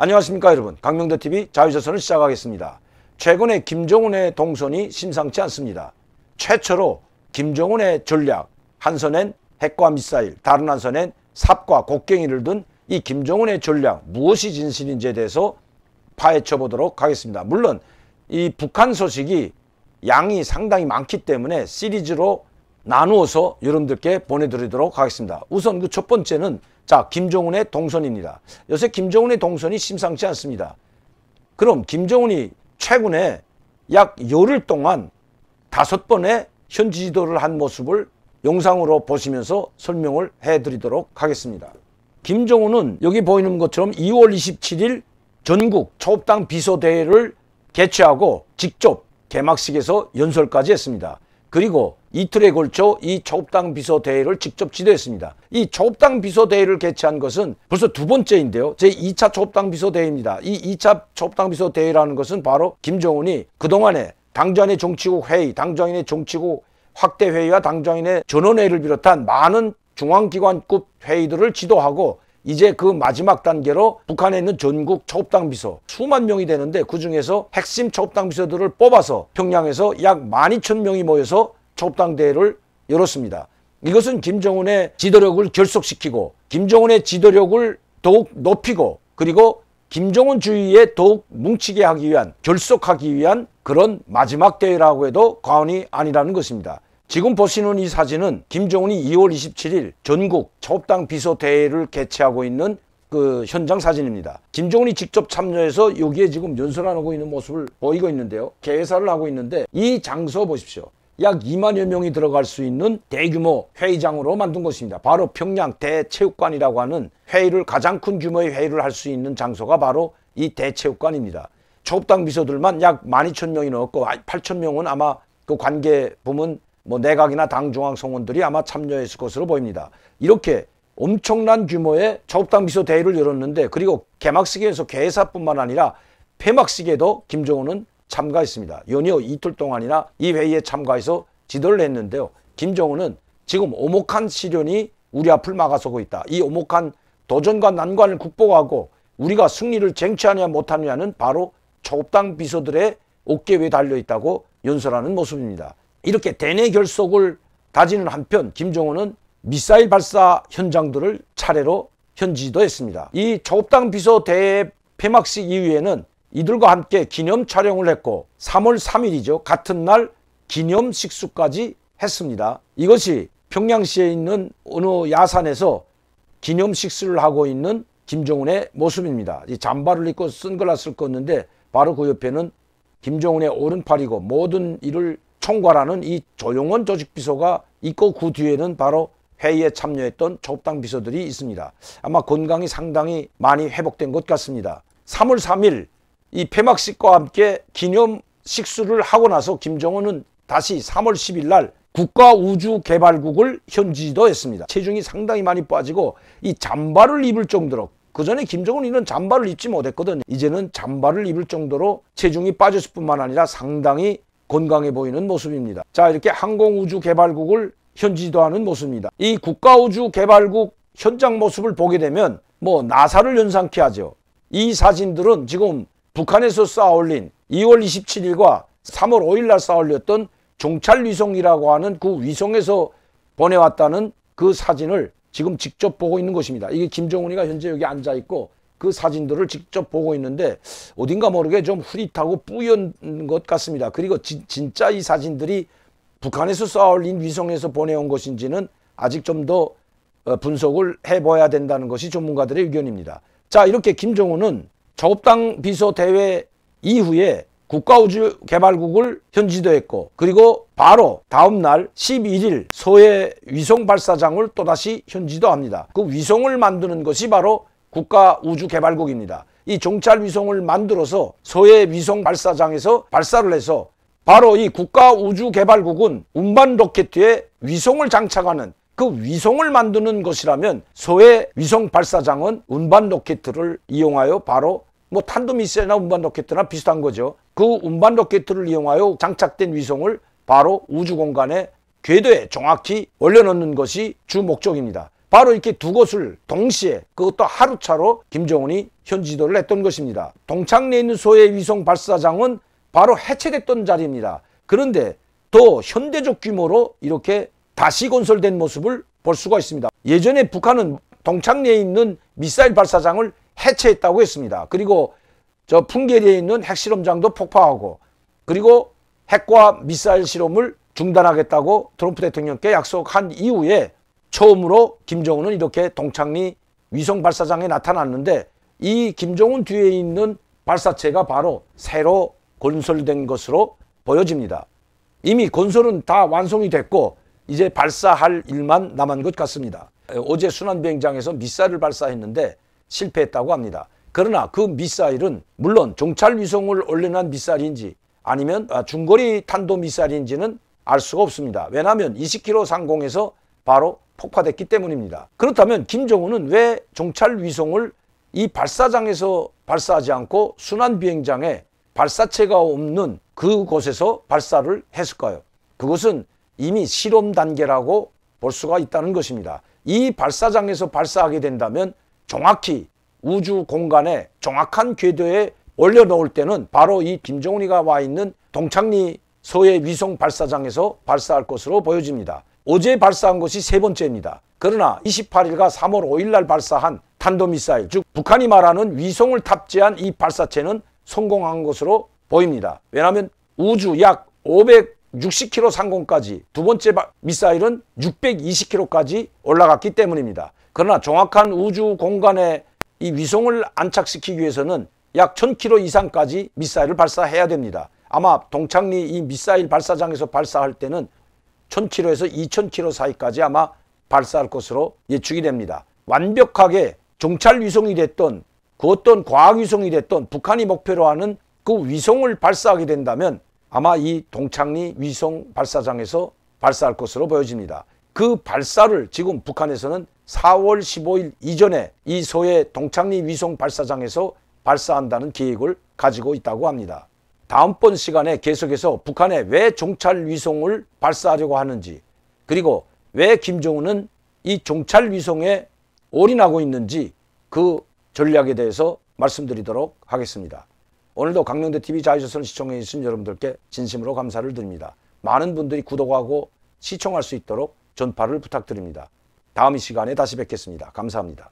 안녕하십니까 여러분, 강명도TV 자유조선을 시작하겠습니다. 최근에 김정은의 동선이 심상치 않습니다. 최초로 김정은의 전략, 한 손엔 핵과 미사일, 다른 한 손엔 삽과 곡괭이를 든 이 김정은의 전략, 무엇이 진실인지에 대해서 파헤쳐 보도록 하겠습니다. 물론 이 북한 소식이 양이 상당히 많기 때문에 시리즈로 나누어서 여러분들께 보내드리도록 하겠습니다. 우선 그 첫 번째는 김정은의 동선입니다. 요새 김정은의 동선이 심상치 않습니다. 그럼 김정은이 최근에 약 열흘 동안 5번의 현지 지도를 한 모습을 영상으로 보시면서 설명을 해드리도록 하겠습니다. 김정은은 여기 보이는 것처럼 2월 27일 전국 초업당 비서대회를 개최하고 직접 개막식에서 연설까지 했습니다. 그리고 이틀에 걸쳐 이 초업당 비서대회를 직접 지도했습니다. 이 초업당 비서대회를 개최한 것은 벌써 두 번째인데요. 제2차 초업당 비서대회입니다. 이 2차 초업당 비서대회라는 것은 바로 김정은이 그동안에 당장의 정치국 회의, 당장의 정치국 확대회의와 당장의 전원회의를 비롯한 많은 중앙기관급 회의들을 지도하고 이제 그 마지막 단계로 북한에 있는 전국 초업당 비서 수만 명이 되는데 그중에서 핵심 초업당 비서들을 뽑아서 평양에서 약 12,000명이 모여서 초업당 대회를 열었습니다. 이것은 김정은의 지도력을 결속시키고 김정은의 지도력을 더욱 높이고 그리고 김정은 주의에 더욱 뭉치게 하기 위한, 결속하기 위한 그런 마지막 대회라고 해도 과언이 아니라는 것입니다. 지금 보시는 이 사진은 김정은이 2월 27일 전국 초업당 비서대회를 개최하고 있는 그 현장 사진입니다. 김정은이 직접 참여해서 여기에 지금 연설하고 있는 모습을 보이고 있는데요. 개회사를 하고 있는데 이 장소 보십시오. 약 2만여 명이 들어갈 수 있는 대규모 회의장으로 만든 것입니다. 바로 평양 대체육관이라고 하는 회의를, 가장 큰 규모의 회의를 할 수 있는 장소가 바로 이 대체육관입니다. 초업당 비서들만 약 12,000명이 넘었고 8,000명은 아마 그 관계 부문 내각이나 당 중앙 성원들이 아마 참여했을 것으로 보입니다. 이렇게 엄청난 규모의 초업당 비서 대회를 열었는데 그리고 개막식에서 개회사뿐만 아니라 폐막식에도 김정은은 참가했습니다. 연이어 이틀 동안이나 이 회의에 참가해서 지도를 했는데요. 김정은은 지금 오목한 시련이 우리 앞을 막아서고 있다. 이 오목한 도전과 난관을 극복하고 우리가 승리를 쟁취하냐 못하느냐는 바로 초업당 비서들의 어깨 위에 달려있다고 연설하는 모습입니다. 이렇게 대내 결속을 다지는 한편 김정은은 미사일 발사 현장들을 차례로 현지지도했습니다. 이 초업당 비서 대회 폐막식 이후에는 이들과 함께 기념 촬영을 했고 3월 3일이죠. 같은 날 기념 식수까지 했습니다. 이것이 평양시에 있는 어느 야산에서 기념 식수를 하고 있는 김정은의 모습입니다. 이 잠바를 입고 선글라스를 껐는데 바로 그 옆에는 김정은의 오른팔이고 모든 일을 총괄하는 이 조용원 조직비서가 있고 그 뒤에는 바로 회의에 참여했던 초업당 비서들이 있습니다. 아마 건강이 상당히 많이 회복된 것 같습니다. 3월 3일 이 폐막식과 함께 기념 식수를 하고 나서 김정은은 다시 3월 10일 날 국가우주개발국을 현지지도했습니다. 체중이 상당히 많이 빠지고 이 잠바를 입을 정도로, 그전에 김정은이는 잠바를 입지 못했거든요. 이제는 잠바를 입을 정도로 체중이 빠졌을 뿐만 아니라 상당히 건강해 보이는 모습입니다. 이렇게 항공우주개발국을 현지지도하는 모습입니다. 이 국가우주개발국 현장 모습을 보게 되면 나사를 연상케 하죠. 이 사진들은 지금 북한에서 쌓아올린 2월 27일과 3월 5일 날 쌓아올렸던 종찰위성이라고 하는 그 위성에서 보내왔다는 그 사진을 지금 직접 보고 있는 것입니다. 이게 김정은이가 현재 여기 앉아있고 그 사진들을 직접 보고 있는데 어딘가 모르게 좀 흐릿하고 뿌연 것 같습니다. 그리고 진짜 이 사진들이 북한에서 쌓아올린 위성에서 보내온 것인지는 아직 좀 더 분석을 해봐야 된다는 것이 전문가들의 의견입니다. 이렇게 김정은은 초업당 비서대회 이후에 국가우주개발국을 현지지도했고 그리고 바로 다음 날 11일 서해 위성발사장을 또다시 현지지도합니다. 그 위성을 만드는 것이 바로 국가우주개발국입니다. 이 종찰위성을 만들어서 서해 위성발사장에서 발사를 해서 바로 이 국가우주개발국은 운반 로켓에 위성을 장착하는 그 위성을 만드는 것이라면 서해 위성발사장은 운반 로켓을 이용하여 바로 탄도미사일이나 운반 로켓이나 비슷한 거죠. 그 운반 로켓을 이용하여 장착된 위성을 바로 우주공간에 궤도에 정확히 올려놓는 것이 주 목적입니다. 바로 이렇게 두 곳을 동시에 그것도 하루차로 김정은이 현지도를 했던 것입니다. 동창리에 있는 소해 위성 발사장은 바로 해체됐던 자리입니다. 그런데 더 현대적 규모로 이렇게 다시 건설된 모습을 볼 수가 있습니다. 예전에 북한은 동창리에 있는 미사일 발사장을 해체했다고 했습니다. 그리고 저 풍계리에 있는 핵실험장도 폭파하고 그리고 핵과 미사일 실험을 중단하겠다고 트럼프 대통령께 약속한 이후에 처음으로 김정은은 이렇게 동창리 위성 발사장에 나타났는데 이 김정은 뒤에 있는 발사체가 바로 새로 건설된 것으로 보여집니다. 이미 건설은 다 완성이 됐고 이제 발사할 일만 남은 것 같습니다. 어제 순환비행장에서 미사일을 발사했는데 실패했다고 합니다. 그러나 그 미사일은 물론 정찰위성을 올려놓은 미사일인지 아니면 중거리 탄도미사일인지는 알 수가 없습니다. 왜냐하면 20km 상공에서 바로 폭파됐기 때문입니다. 그렇다면 김정은은 왜 정찰위성을 이 발사장에서 발사하지 않고 순환비행장에 발사체가 없는 그곳에서 발사를 했을까요? 그것은 이미 실험 단계라고 볼 수가 있다는 것입니다. 이 발사장에서 발사하게 된다면 정확히 우주 공간에 정확한 궤도에 올려놓을 때는 바로 이 김정은이가 와 있는 동창리 서해 위성 발사장에서 발사할 것으로 보여집니다. 어제 발사한 것이 세 번째입니다. 그러나 28일과 3월 5일 날 발사한 탄도미사일, 즉 북한이 말하는 위성을 탑재한 이 발사체는 성공한 것으로 보입니다. 왜냐하면 우주 약 560km 상공까지, 두 번째 미사일은 620km까지 올라갔기 때문입니다. 그러나 정확한 우주 공간에 이 위성을 안착시키기 위해서는 약 1000km 이상까지 미사일을 발사해야 됩니다. 아마 동창리 이 미사일 발사장에서 발사할 때는 1000km에서 2000km 사이까지 아마 발사할 것으로 예측이 됩니다. 완벽하게 정찰위성이 됐던 그 어떤 과학위성이 됐던 북한이 목표로 하는 그 위성을 발사하게 된다면 아마 이 동창리 위성 발사장에서 발사할 것으로 보여집니다. 그 발사를 지금 북한에서는 4월 15일 이전에 이 서해 동창리 위성 발사장에서 발사한다는 계획을 가지고 있다고 합니다. 다음번 시간에 계속해서 북한에 왜 정찰위성을 발사하려고 하는지, 그리고 왜 김정은은 이 정찰위성에 올인하고 있는지 그 전략에 대해서 말씀드리도록 하겠습니다. 오늘도 강명대TV 자유조선을 시청해 주신 여러분들께 진심으로 감사를 드립니다. 많은 분들이 구독하고 시청할 수 있도록 전파를 부탁드립니다. 다음 이 시간에 다시 뵙겠습니다. 감사합니다.